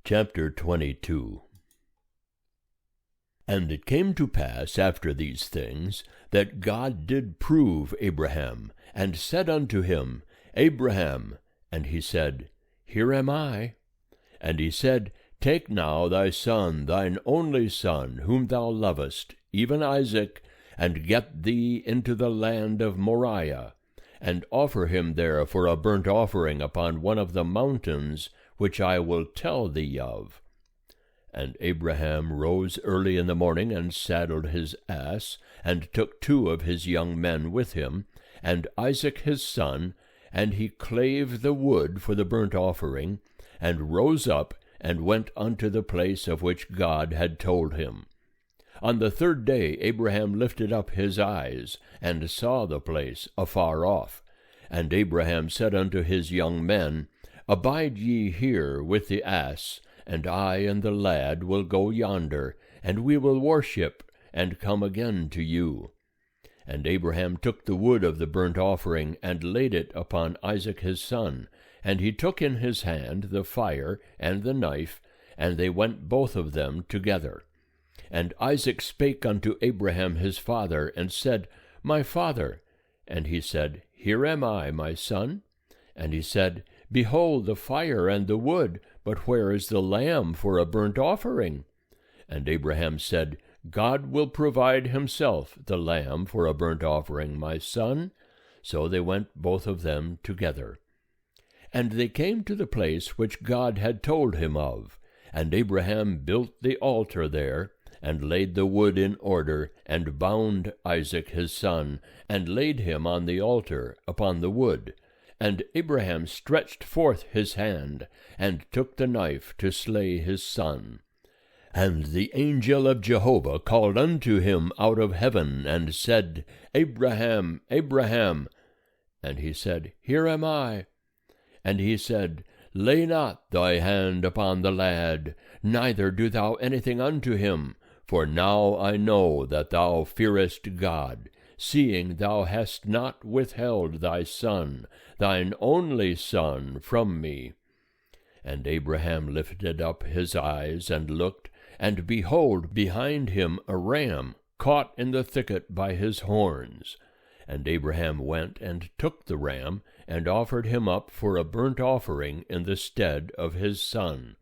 Chapter 22. And it came to pass after these things, that God did prove Abraham, and said unto him, Abraham. And he said, Here am I. And he said, Take now thy son, thine only son, whom thou lovest, even Isaac, and get thee into the land of Moriah, and offer him there for a burnt offering upon one of the mountains which I will tell thee of. And Abraham rose early in the morning, and saddled his ass, and took 2 of his young men with him, and Isaac his son, and he clave the wood for the burnt offering, and rose up, and went unto the place of which God had told him. On the 3rd day Abraham lifted up his eyes, and saw the place afar off. And Abraham said unto his young men, Abide ye here with the ass, and I and the lad will go yonder, and we will worship, and come again to you. And Abraham took the wood of the burnt offering, and laid it upon Isaac his son, and he took in his hand the fire and the knife, and they went both of them together. And Isaac spake unto Abraham his father, and said, My father. And he said, Here am I, my son. And he said, Behold the fire and the wood, but where is the lamb for a burnt offering? And Abraham said, God will provide himself the lamb for a burnt offering, my son. So they went both of them together. And they came to the place which God had told him of. And Abraham built the altar there, and laid the wood in order, and bound Isaac his son, and laid him on the altar upon the wood. And Abraham stretched forth his hand, and took the knife to slay his son. And the angel of Jehovah called unto him out of heaven, and said, Abraham, Abraham. And he said, Here am I. And he said, Lay not thy hand upon the lad, neither do thou anything unto him, for now I know that thou fearest God, seeing thou hast not withheld thy son, thine only son, from me. And Abraham lifted up his eyes, and looked, and behold, behind him a ram, caught in the thicket by his horns. And Abraham went and took the ram, and offered him up for a burnt offering in the stead of his son.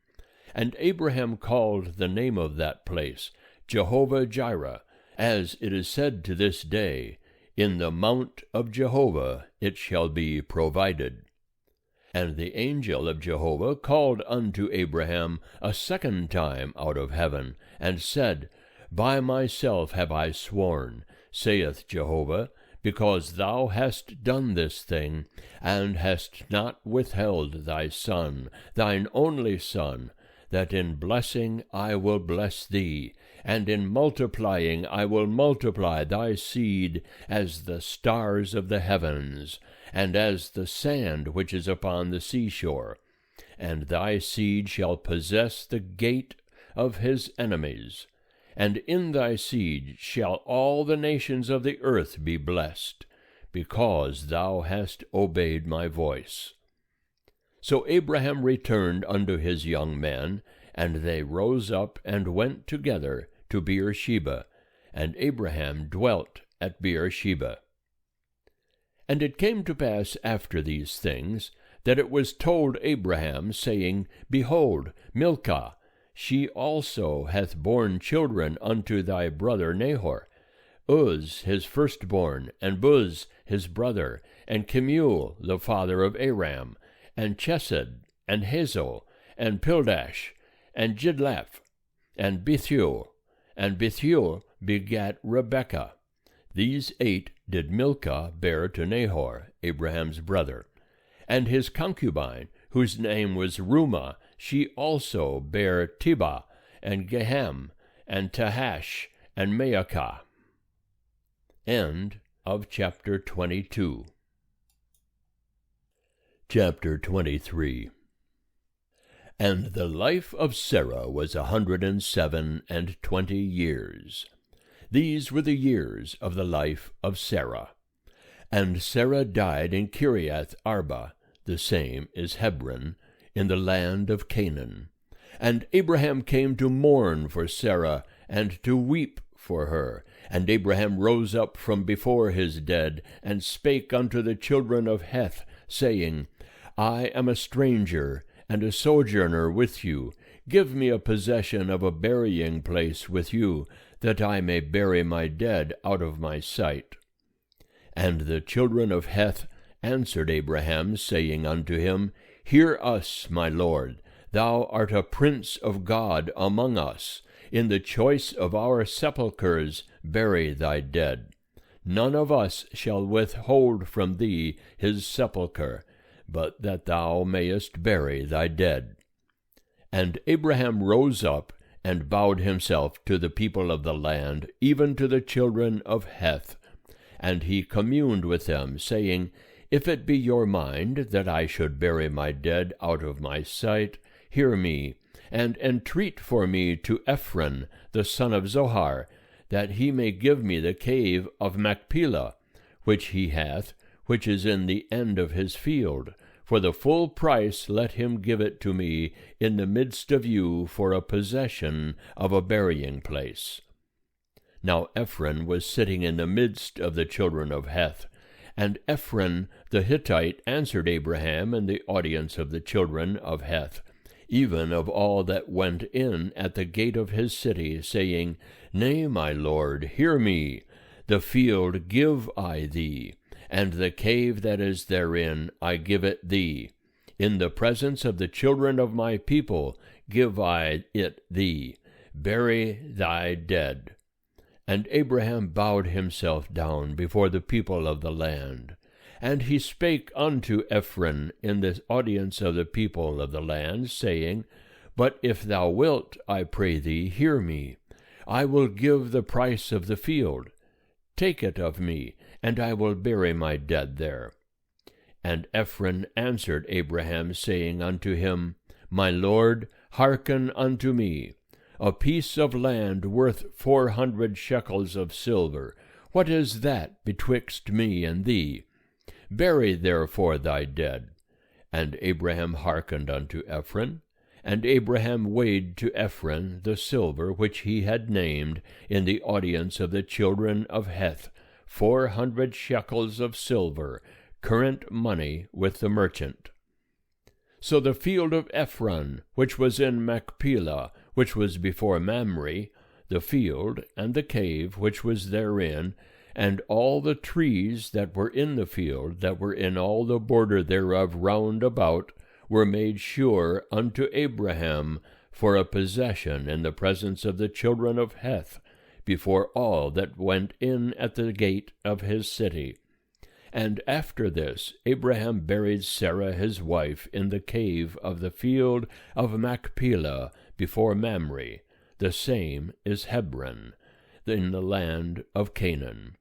And Abraham called the name of that place Jehovah-Jireh, as it is said to this day, In the mount of Jehovah it shall be provided. And the angel of Jehovah called unto Abraham a 2nd time out of heaven, and said, By myself have I sworn, saith Jehovah, because thou hast done this thing, and hast not withheld thy son, thine only son, that in blessing I will bless thee, and in multiplying I will multiply thy seed as the stars of the heavens, and as the sand which is upon the seashore. And thy seed shall possess the gate of his enemies. And in thy seed shall all the nations of the earth be blessed, because thou hast obeyed my voice. So Abraham returned unto his young men, and they rose up and went together to Beersheba, and Abraham dwelt at Beersheba. And it came to pass after these things, that it was told Abraham, saying, Behold, Milcah, she also hath borne children unto thy brother Nahor, Uz his firstborn, and Buz his brother, and Kemuel the father of Aram, and Chesed, and Hazo, and Pildash, and Jidlaph, and Bethuel. And Bethuel begat Rebekah. These 8 did Milcah bear to Nahor, Abraham's brother. And his concubine, whose name was Reumah, she also bare Tebah, and Gaham, and Tahash, and Maacah. End of chapter 22. Chapter 23. And the life of Sarah was 127 years. These were the years of the life of Sarah. And Sarah died in Kiriath Arba, the same is Hebron, in the land of Canaan. And Abraham came to mourn for Sarah, and to weep for her. And Abraham rose up from before his dead, and spake unto the children of Heth, saying, I am a stranger, and a sojourner with you. Give me a possession of a burying place with you, that I may bury my dead out of my sight. And the children of Heth answered Abraham, saying unto him, Hear us, my lord, thou art a prince of God among us. In the choice of our sepulchres bury thy dead. None of us shall withhold from thee his sepulchre, but that thou mayest bury thy dead. And Abraham rose up, and bowed himself to the people of the land, even to the children of Heth. And he communed with them, saying, If it be your mind that I should bury my dead out of my sight, hear me, and entreat for me to Ephron the son of Zohar, that he may give me the cave of Machpelah, which he hath, which is in the end of his field. For the full price let him give it to me in the midst of you for a possession of a burying place. Now Ephron was sitting in the midst of the children of Heth. And Ephron the Hittite answered Abraham in the audience of the children of Heth, even of all that went in at the gate of his city, saying, Nay, my lord, hear me. The field give I thee, and the cave that is therein I give it thee. In the presence of the children of my people give I it thee. Bury thy dead. And Abraham bowed himself down before the people of the land. And he spake unto Ephron in the audience of the people of the land, saying, But if thou wilt, I pray thee, hear me. I will give the price of the field. Take it of me, and I will bury my dead there. And Ephron answered Abraham, saying unto him, My lord, hearken unto me. A piece of land worth 400 shekels of silver. What is that betwixt me and thee? Bury therefore thy dead. And Abraham hearkened unto Ephron. And Abraham weighed to Ephron the silver which he had named in the audience of the children of Heth, 400 shekels of silver, current money with the merchant. So the field of Ephron, which was in Machpelah, which was before Mamre, the field, and the cave which was therein, and all the trees that were in the field, that were in all the border thereof round about, were made sure unto Abraham for a possession in the presence of the children of Heth, before all that went in at the gate of his city. And after this Abraham buried Sarah his wife in the cave of the field of Machpelah before Mamre. The same is Hebron, in the land of Canaan.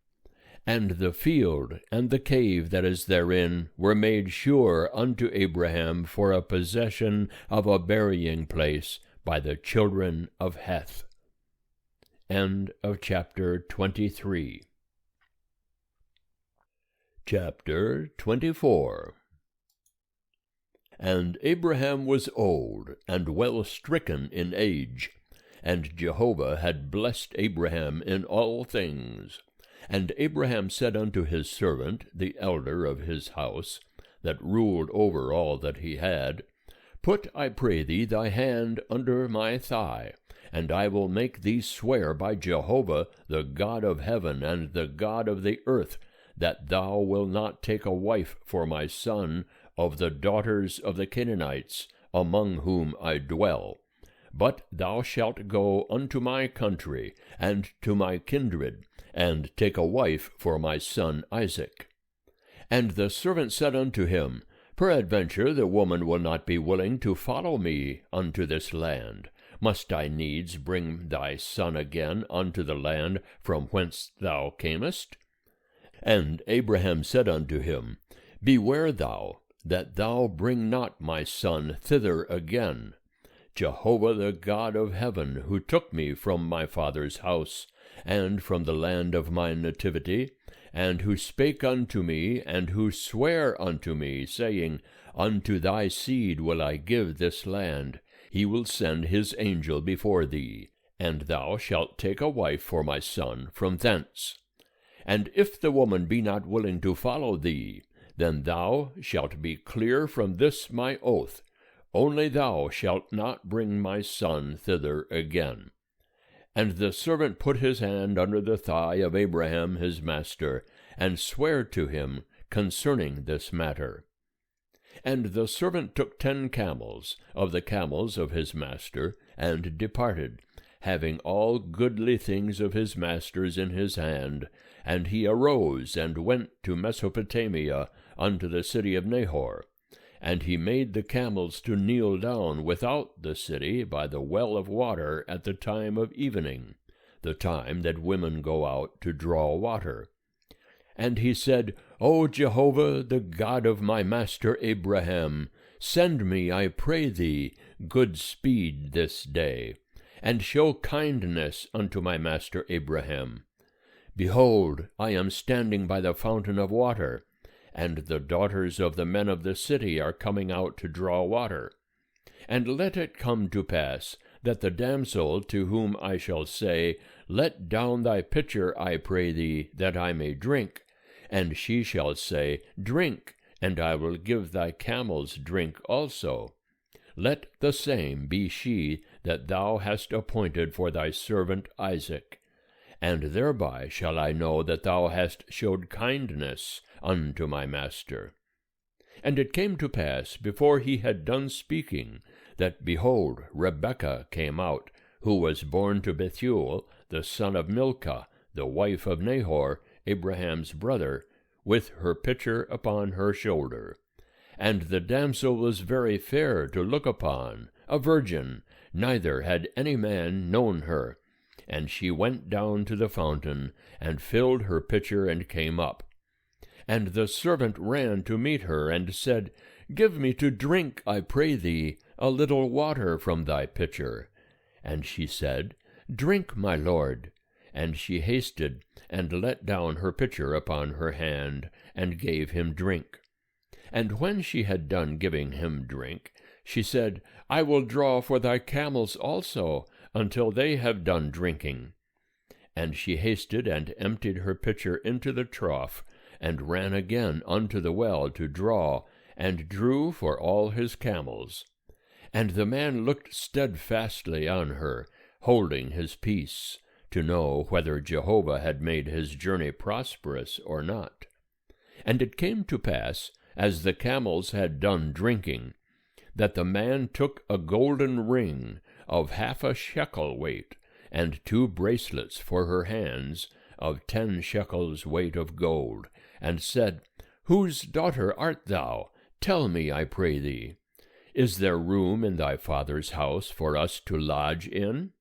And the field and the cave that is therein were made sure unto Abraham for a possession of a burying place by the children of Heth. End of chapter 23. Chapter 24. And Abraham was old, and well stricken in age, and Jehovah had blessed Abraham in all things. And Abraham said unto his servant, the elder of his house, that ruled over all that he had, Put, I pray thee, thy hand under my thigh, and I will make thee swear by Jehovah, the God of heaven and the God of the earth, that thou wilt not take a wife for my son of the daughters of the Canaanites, among whom I dwell. But thou shalt go unto my country, and to my kindred, and take a wife for my son Isaac. And the servant said unto him, Peradventure the woman will not be willing to follow me unto this land. Must I needs bring thy son again unto the land from whence thou camest? And Abraham said unto him, Beware thou, that thou bring not my son thither again. Jehovah the God of heaven, who took me from my father's house, and from the land of my nativity, and who spake unto me, and who sware unto me, saying, Unto thy seed will I give this land. he will send his angel before thee, and thou shalt take a wife for my son from thence. And if the woman be not willing to follow thee, then thou shalt be clear from this my oath, only thou shalt not bring my son thither again. And the servant put his hand under the thigh of Abraham his master, and sware to him concerning this matter. And the servant took 10 camels of the camels of his master, and departed, having all goodly things of his master's in his hand. And he arose and went to Mesopotamia unto the city of Nahor. And he made the camels to kneel down without the city by the well of water at the time of evening, the time that women go out to draw water. And he said, O Jehovah, the God of my master Abraham, send me, I pray thee, good speed this day, and show kindness unto my master Abraham. Behold, I am standing by the fountain of water, and the daughters of the men of the city are coming out to draw water. And let it come to pass, that the damsel to whom I shall say, Let down thy pitcher, I pray thee, that I may drink, and she shall say, Drink, and I will give thy camels drink also. Let the same be she that thou hast appointed for thy servant Isaac. And thereby shall I know that thou hast showed kindness unto my master. And it came to pass, before he had done speaking, that, behold, Rebekah came out, who was born to Bethuel, the son of Milcah, the wife of Nahor, Abraham's brother, with her pitcher upon her shoulder. And the damsel was very fair to look upon, a virgin, neither had any man known her. And she went down to the fountain, and filled her pitcher, and came up. And the servant ran to meet her, and said, Give me to drink, I pray thee, a little water from thy pitcher. And she said, Drink, my lord. And she hasted, and let down her pitcher upon her hand, and gave him drink. And when she had done giving him drink, she said, I will draw for thy camels also, until they have done drinking. And she hasted and emptied her pitcher into the trough, and ran again unto the well to draw, and drew for all his camels. And the man looked steadfastly on her, holding his peace, to know whether Jehovah had made his journey prosperous or not. And it came to pass, as the camels had done drinking, that the man took a golden ring of 1/2 shekel weight, and 2 bracelets for her hands, of 10 shekels weight of gold, and said, Whose daughter art thou? Tell me, I pray thee. Is there room in thy father's house for us to lodge in?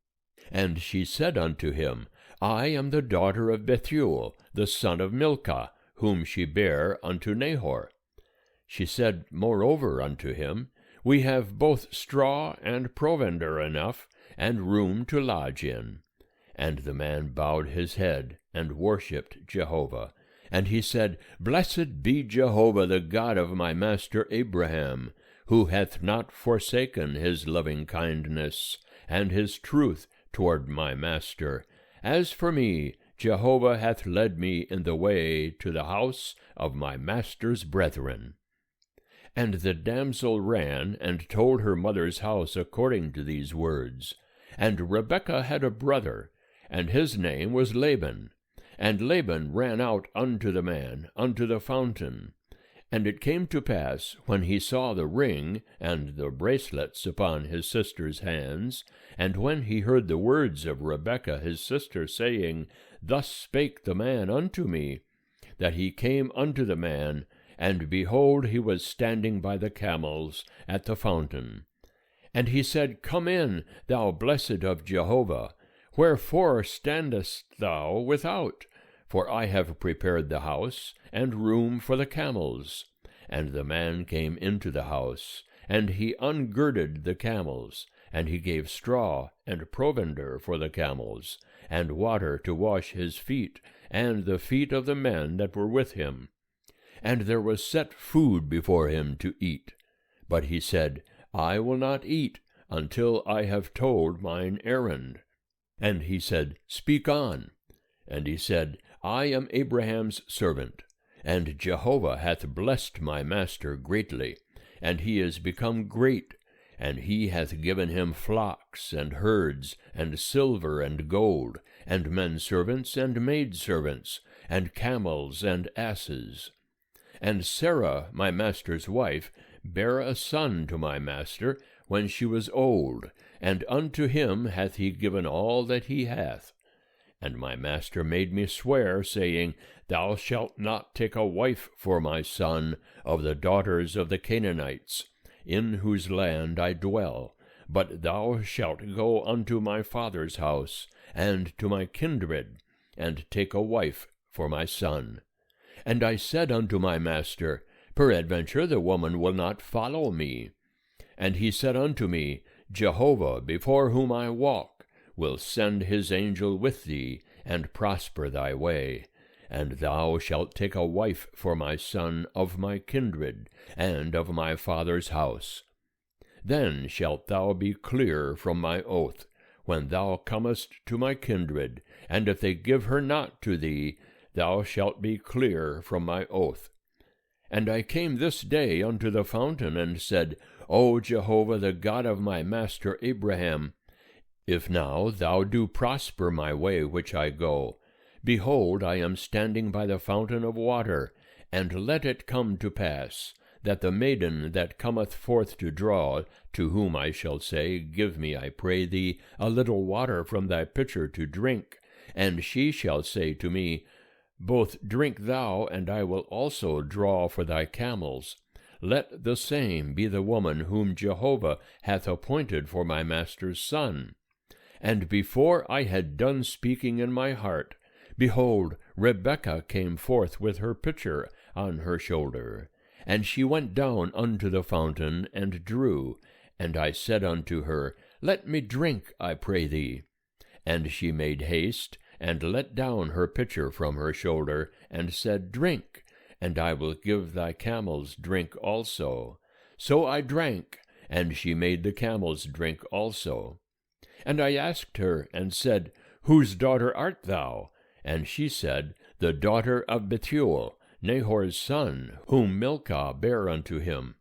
And she said unto him, I am the daughter of Bethuel, the son of Milcah, whom she bare unto Nahor. She said moreover unto him, We have both straw and provender enough, and room to lodge in. And the man bowed his head, and worshipped Jehovah. And he said, Blessed be Jehovah, the God of my master Abraham, who hath not forsaken his loving kindness, and his truth toward my master. As for me, Jehovah hath led me in the way to the house of my master's brethren. And the damsel ran, and told her mother's house according to these words. And Rebekah had a brother, and his name was Laban. And Laban ran out unto the man, unto the fountain. And it came to pass, when he saw the ring and the bracelets upon his sister's hands, and when he heard the words of Rebekah his sister, saying, Thus spake the man unto me, that he came unto the man, and behold, he was standing by the camels at the fountain. And he said, Come in, thou blessed of Jehovah. Wherefore standest thou without? For I have prepared the house, and room for the camels. And the man came into the house, and he ungirded the camels, and he gave straw and provender for the camels, and water to wash his feet, and the feet of the men that were with him. And there was set food before him to eat. But he said, I will not eat until I have told mine errand. And he said, Speak on. And he said, I am Abraham's servant, and Jehovah hath blessed my master greatly, and he is become great, and he hath given him flocks and herds, and silver and gold, and men servants and maidservants, and camels and asses. And Sarah, my master's wife, bare a son to my master when she was old, and unto him hath he given all that he hath. And my master made me swear, saying, Thou shalt not take a wife for my son of the daughters of the Canaanites, in whose land I dwell, but thou shalt go unto my father's house, and to my kindred, and take a wife for my son. And I said unto my master, Peradventure the woman will not follow me. And he said unto me, Jehovah, before whom I walk, will send his angel with thee, and prosper thy way. And thou shalt take a wife for my son of my kindred, and of my father's house. Then shalt thou be clear from my oath, when thou comest to my kindred, and if they give her not to thee, thou shalt be clear from my oath. And I came this day unto the fountain, and said, O Jehovah, the God of my master Abraham, if now thou do prosper my way which I go, behold, I am standing by the fountain of water, and let it come to pass, that the maiden that cometh forth to draw, to whom I shall say, Give me, I pray thee, a little water from thy pitcher to drink, and she shall say to me, Both drink thou, and I will also draw for thy camels. Let the same be the woman whom Jehovah hath appointed for my master's son. And before I had done speaking in my heart, behold, Rebekah came forth with her pitcher on her shoulder. And she went down unto the fountain, and drew. And I said unto her, Let me drink, I pray thee. And she made haste, and let down her pitcher from her shoulder, and said, Drink, and I will give thy camels drink also. So I drank, and she made the camels drink also. And I asked her, and said, Whose daughter art thou? And she said, The daughter of Bethuel, Nahor's son, whom Milcah bare unto him.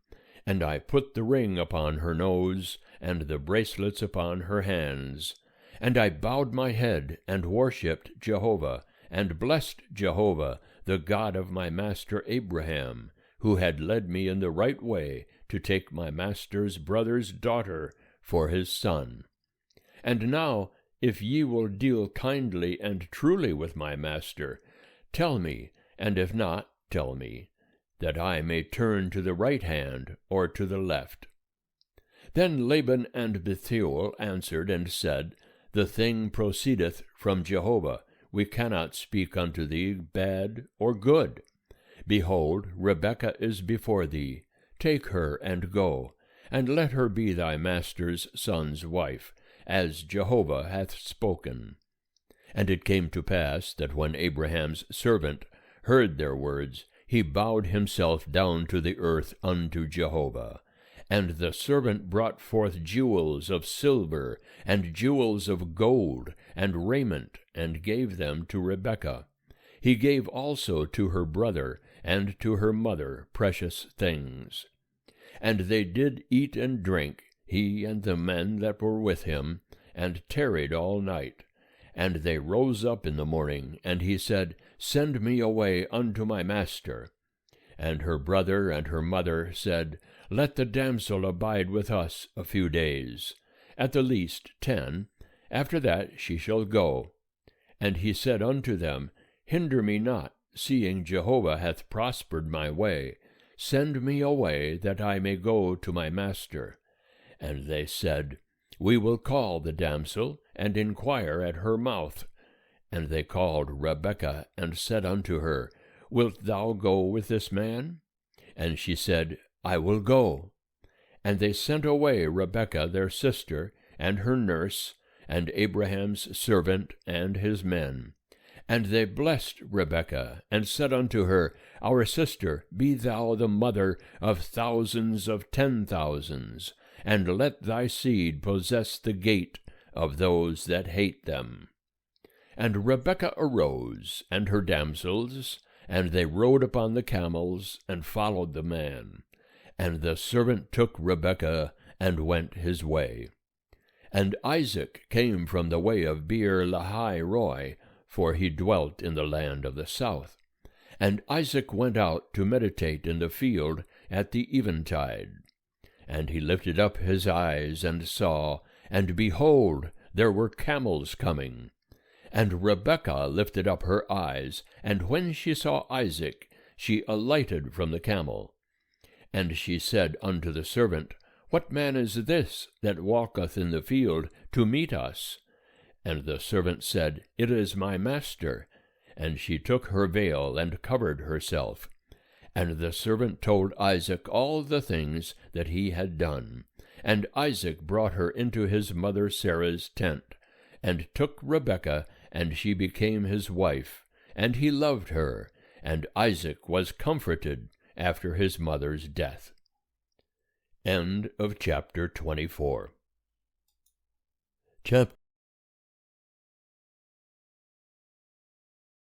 And I put the ring upon her nose, and the bracelets upon her hands. And I bowed my head, and worshipped Jehovah, and blessed Jehovah, the God of my master Abraham, who had led me in the right way to take my master's brother's daughter for his son. And now, if ye will deal kindly and truly with my master, tell me, and if not, tell me, that I may turn to the right hand or to the left. Then Laban and Bethuel answered and said, The thing proceedeth from Jehovah. We cannot speak unto thee bad or good. Behold, Rebekah is before thee. Take her and go, and let her be thy master's son's wife, as Jehovah hath spoken. And it came to pass that when Abraham's servant heard their words, he bowed himself down to the earth unto Jehovah. And the servant brought forth jewels of silver, and jewels of gold, and raiment, and gave them to Rebekah. He gave also to her brother and to her mother precious things. And they did eat and drink, he and the men that were with him, and tarried all night. And they rose up in the morning, and he said, Send me away unto my master. And her brother and her mother said, Let the damsel abide with us a few days, at the least 10. After that she shall go. And he said unto them, Hinder me not, seeing Jehovah hath prospered my way. Send me away, that I may go to my master. And they said, We will call the damsel, and inquire at her mouth. And they called Rebekah, and said unto her, Wilt thou go with this man? And she said, I will go. And they sent away Rebekah their sister, and her nurse, and Abraham's servant, and his men. And they blessed Rebekah, and said unto her, Our sister, be thou the mother of thousands of 10,000s, and let thy seed possess the gate of those that hate them. And Rebekah arose, and her damsels, and they rode upon the camels, and followed the man. And the servant took Rebekah, and went his way. And Isaac came from the way of Beer-lahai-roi, for he dwelt in the land of the south. And Isaac went out to meditate in the field at the eventide. And he lifted up his eyes, and saw, and behold, there were camels coming. And Rebekah lifted up her eyes, and when she saw Isaac, she alighted from the camel. And she said unto the servant, What man is this that walketh in the field to meet us? And the servant said, It is my master. And she took her veil, and covered herself. And the servant told Isaac all the things that he had done. And Isaac brought her into his mother Sarah's tent, and took Rebekah, and she became his wife. And he loved her, and Isaac was comforted after his mother's death. End of chapter 24. Chapter